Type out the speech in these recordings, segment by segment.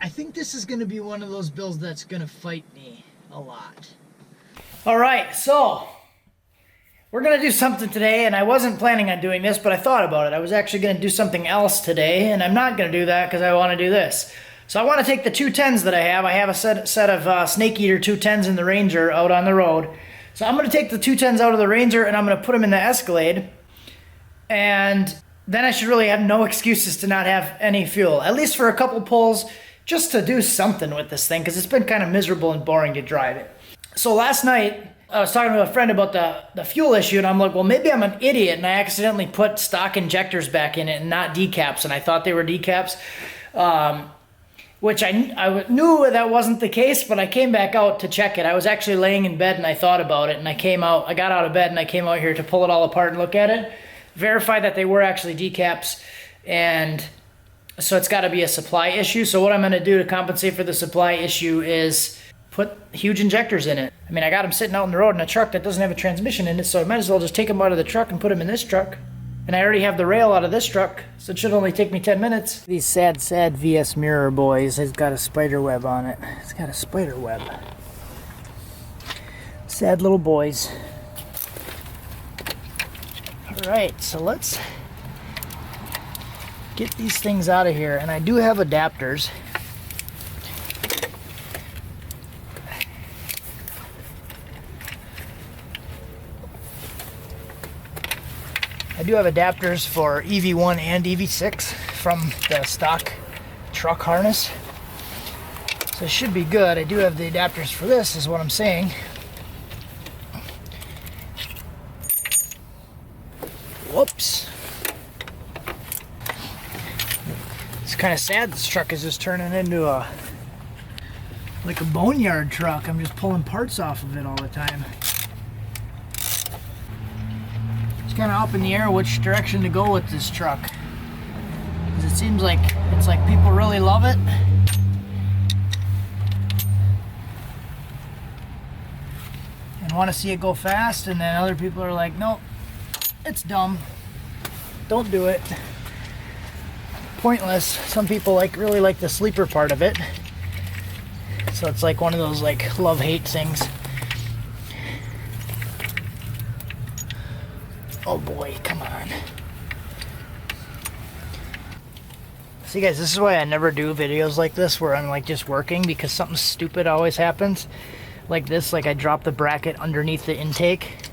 I think this is going to be one of those bills that's going to fight me a lot. All right, so we're going to do something today, and I wasn't planning on doing this, but I thought about it. I was actually going to do something else today, and I'm not going to do that because I want to do this. So I want to take the 210s that I have. I have a set of Snake Eater 210s in the Ranger out on the road. So I'm going to take the 210s out of the Ranger, and I'm going to put them in the Escalade, and then I should really have no excuses to not have any fuel, at least for a couple pulls, just to do something with this thing, because it's been kind of miserable and boring to drive it. So last night, I was talking to a friend about the fuel issue, and I'm like, well, maybe I'm an idiot, and I accidentally put stock injectors back in it and not decaps, and I thought they were decaps, which I knew that wasn't the case, but I came back out to check it. I was actually laying in bed, and I thought about it, and I got out of bed, and I came out here to pull it all apart and look at it, verify that they were actually decaps, and so it's got to be a supply issue. So what I'm going to do to compensate for the supply issue is put huge injectors in it. I mean, I got them sitting out on the road in a truck that doesn't have a transmission in it, so I might as well just take them out of the truck and put them in this truck. And I already have the rail out of this truck, so it should only take me 10 minutes. These sad VS Mirror boys, it's got a spider web on it. It's got a spider web. Sad little boys. All right, so let's get these things out of here. And I do have adapters. I do have adapters for EV1 and EV6 from the stock truck harness. So it should be good. I do have the adapters for this, is what I'm saying. Whoops. It's kind of sad this truck is just turning into like a boneyard truck. I'm just pulling parts off of it all the time. It's kind of up in the air which direction to go with this truck. 'Cause it seems like it's like people really love it. And want to see it go fast, and then other people are like, nope, it's dumb. Don't do it. Pointless. Some people really like the sleeper part of it. So it's like one of those like love-hate things. Oh boy, come on. See guys, this is why I never do videos like this where I'm like just working, because something stupid always happens. Like this, like I drop the bracket underneath the intake.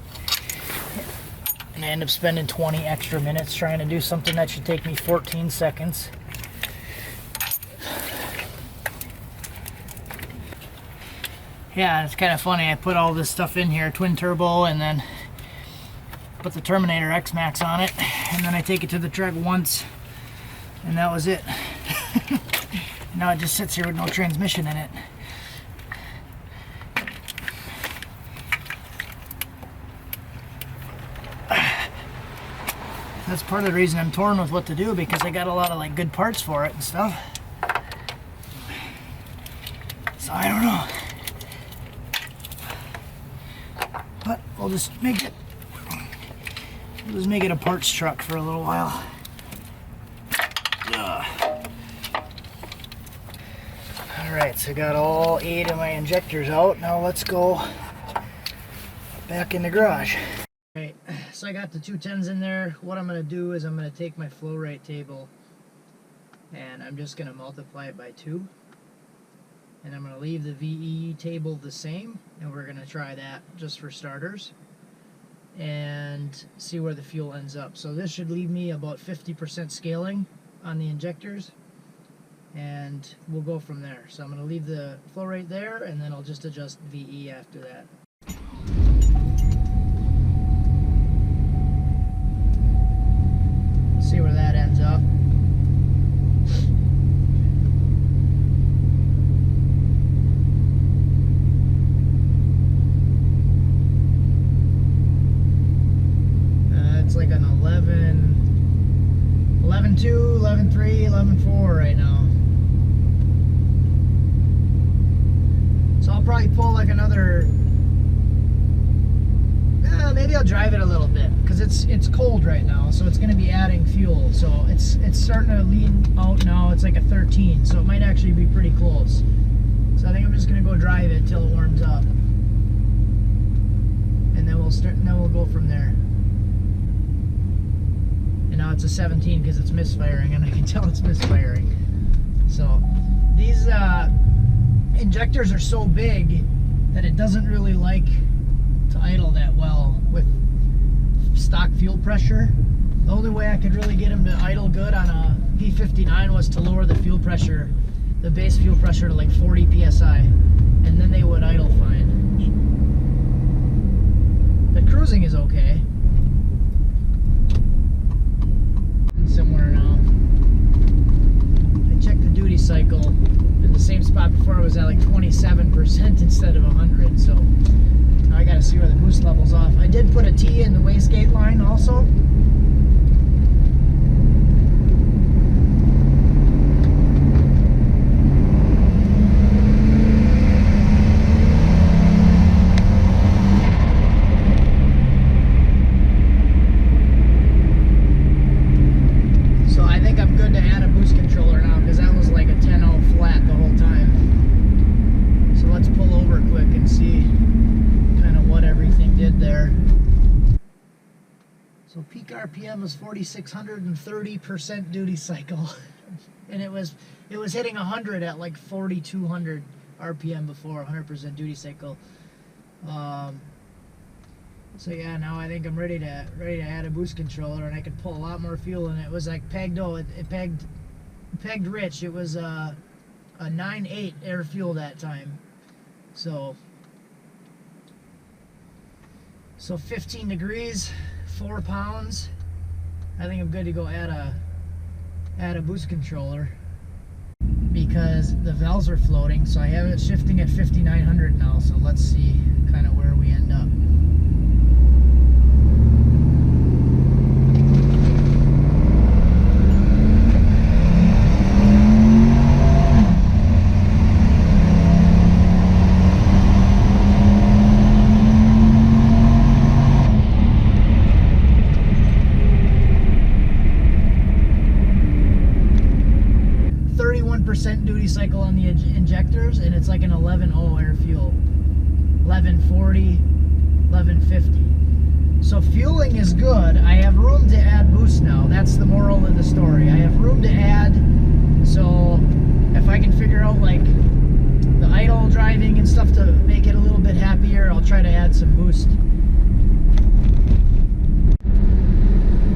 And I end up spending 20 extra minutes trying to do something that should take me 14 seconds. Yeah, it's kind of funny. I put all this stuff in here, twin turbo, and then put the Terminator X-Max on it, and then I take it to the track once, and that was it. Now it just sits here with no transmission in it. That's part of the reason I'm torn with what to do, because I got a lot of like good parts for it and stuff. So I don't know. But we'll just make it a parts truck for a little while. Alright, so I got all 8 of my injectors out. Now let's go back in the garage. Alright, so I got the 210s in there. What I'm going to do is I'm going to take my flow rate table and I'm just going to multiply it by 2. And I'm going to leave the VE table the same, and we're going to try that just for starters and see where the fuel ends up. So this should leave me about 50% scaling on the injectors, and we'll go from there. So I'm going to leave the flow rate there, and then I'll just adjust VE after that. See where that ends up. It's like an 11.2, 11.3, 11.4 right now. So I'll probably pull like another, maybe maybe I'll drive it a little bit because it's cold right now, so it's going to be adding fuel. So it's starting to lean out now. It's like a 13, so it might actually be pretty close. So I think I'm just going to go drive it till it warms up, and then we'll go from there. And now it's a 17 because it's misfiring, and I can tell it's misfiring. So these injectors are so big that it doesn't really like to idle that well with stock fuel pressure. The only way I could really get them to idle good on a P59 was to lower the fuel pressure, the base fuel pressure, to like 40 psi, and then they would idle fine. The cruising is okay. It's similar now. I checked the duty cycle in the same spot before. I was at like 27% instead of 100, so now I gotta see where the boost level's off. I did put a T in the wastegate line also. So I think I'm good to add a boost controller now, because that was like a 10-0 flat the whole time. So let's pull over quick and see kind of what everything did there. So peak RPM was 4,630% duty cycle, and it was hitting 100 at like 4,200 RPM before 100% duty cycle. So yeah, now I think I'm ready to add a boost controller, and I can pull a lot more fuel. And it was like pegged pegged rich. It was a 9.8 air fuel that time. So 15 degrees, 4 pounds. I think I'm good to go add a boost controller, because the valves are floating. So I have it shifting at 5,900 now. So let's see kind of where we end up. Duty cycle on the injectors, and it's like an 11.0 air fuel, 1140, 1150. So fueling is good. I have room to add boost now. That's the moral of the story. I have room to add. So if I can figure out like the idle driving and stuff to make it a little bit happier, I'll try to add some boost.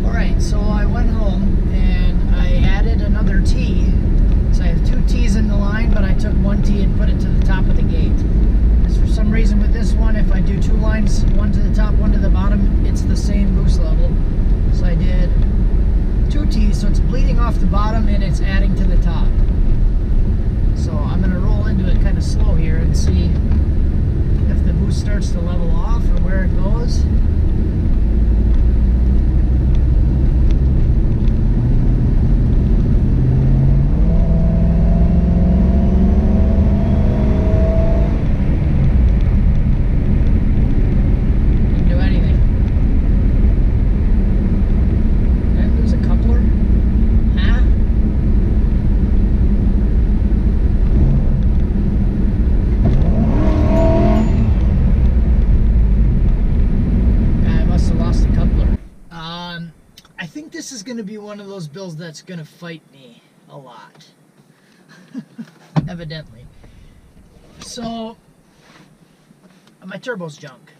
Alright, so I went home and I added another T. So I have 2 T's in the line, but I took 1 T and put it to the top of the gate. Because for some reason with this one, if I do 2 lines, 1 to the top, 1 to the bottom, it's the same boost level. So I did 2 T's, so it's bleeding off the bottom and it's adding to the top. So I'm going to roll into it kind of slow here and see if the boost starts to level off or where it goes. This is going to be one of those builds that's going to fight me a lot, evidently. So, my turbo's junk.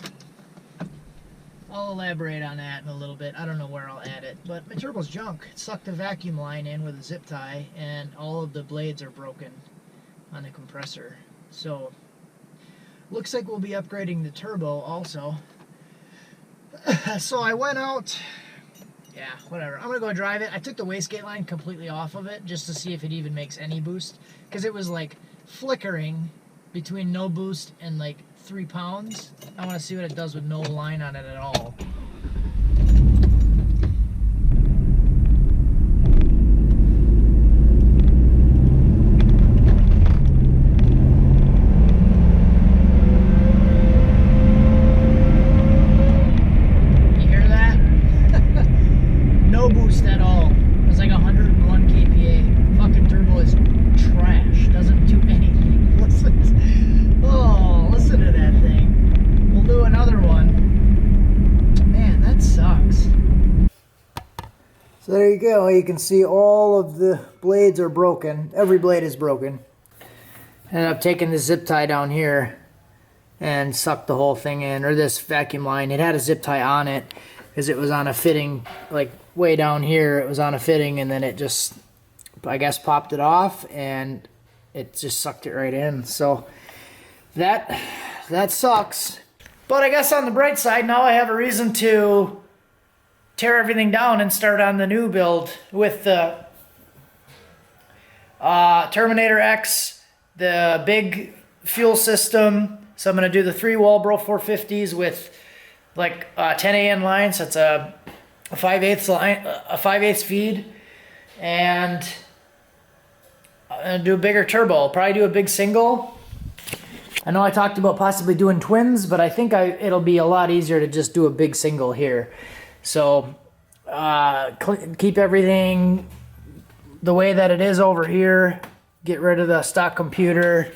I'll elaborate on that in a little bit. I don't know where I'll add it, but my turbo's junk. It sucked a vacuum line in with a zip tie, and all of the blades are broken on the compressor. So, looks like we'll be upgrading the turbo also. So I went out. Yeah, whatever. I'm going to go drive it. I took the wastegate line completely off of it just to see if it even makes any boost, because it was like flickering between no boost and like 3 pounds. I want to see what it does with no line on it at all. there you go. You can see all of the blades are broken. Every blade is broken. And I've taken the zip tie down here and sucked the whole thing in, or this vacuum line. It had a zip tie on it because it was on a fitting, like way down here. It was on a fitting, and then it just, I guess, popped it off, and it just sucked it right in. So that sucks. But I guess on the bright side, now I have a reason to tear everything down and start on the new build with the Terminator X, the big fuel system. So I'm going to do the 3 Walbro 450s with like 10 AN lines. So it's a 5/8 line, a 5/8 feed, and I'm going to do a bigger turbo. I'll probably do a big single. I know I talked about possibly doing twins, but I think it'll be a lot easier to just do a big single here. So keep everything the way that it is over here. Get rid of the stock computer.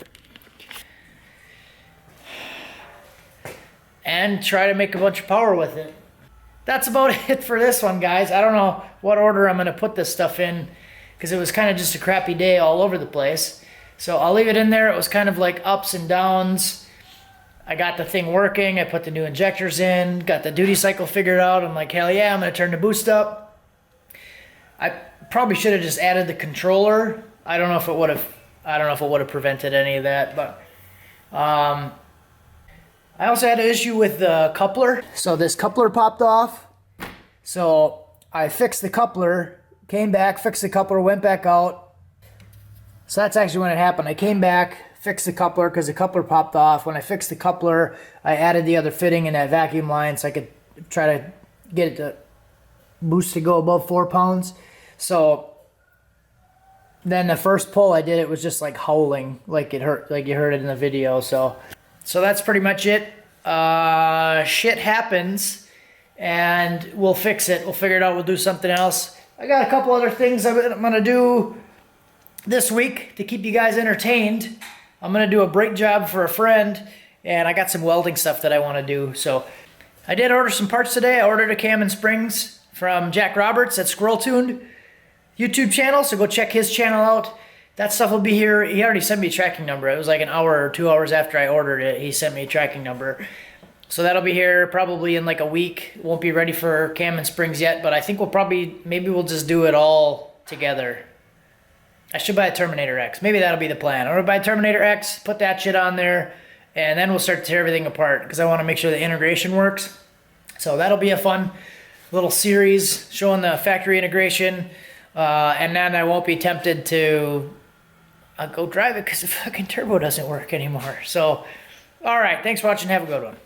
And try to make a bunch of power with it. That's about it for this one, guys. I don't know what order I'm going to put this stuff in because it was kind of just a crappy day all over the place. So I'll leave it in there. It was kind of like ups and downs. I got the thing working. I put the new injectors in, got the duty cycle figured out. I'm like, hell yeah, I'm going to turn the boost up. I probably should have just added the controller. I don't know if it would have prevented any of that, but I also had an issue with the coupler. So this coupler popped off. So I fixed the coupler, came back, fixed the coupler, went back out. So that's actually when it happened. I came back, fixed the coupler because the coupler popped off. When I fixed the coupler, I added the other fitting in that vacuum line so I could try to get it to boost to go above 4 pounds. So then the first pull I did, it was just like howling, like it hurt, like you heard it in the video. So that's pretty much it. Shit happens, and we'll fix it. We'll figure it out. We'll do something else. I got a couple other things I'm gonna do this week to keep you guys entertained. I'm gonna do a brake job for a friend, and I got some welding stuff that I want to do. So I did order some parts today. I ordered a cam and springs from Jack Roberts at Squirrel Tuned YouTube channel, so go check his channel out. That stuff will be here. He already sent me a tracking number. It was like an hour or 2 hours after I ordered it. He sent me a tracking number. So that'll be here probably in like a week. Won't be ready for cam and springs yet, but I think maybe we'll just do it all together. I should buy a Terminator X. Maybe that'll be the plan. I'm gonna buy a Terminator X, put that shit on there, and then we'll start to tear everything apart because I want to make sure the integration works. So that'll be a fun little series showing the factory integration. And then I won't be tempted to go drive it because the fucking turbo doesn't work anymore. So, all right. Thanks for watching. Have a good one.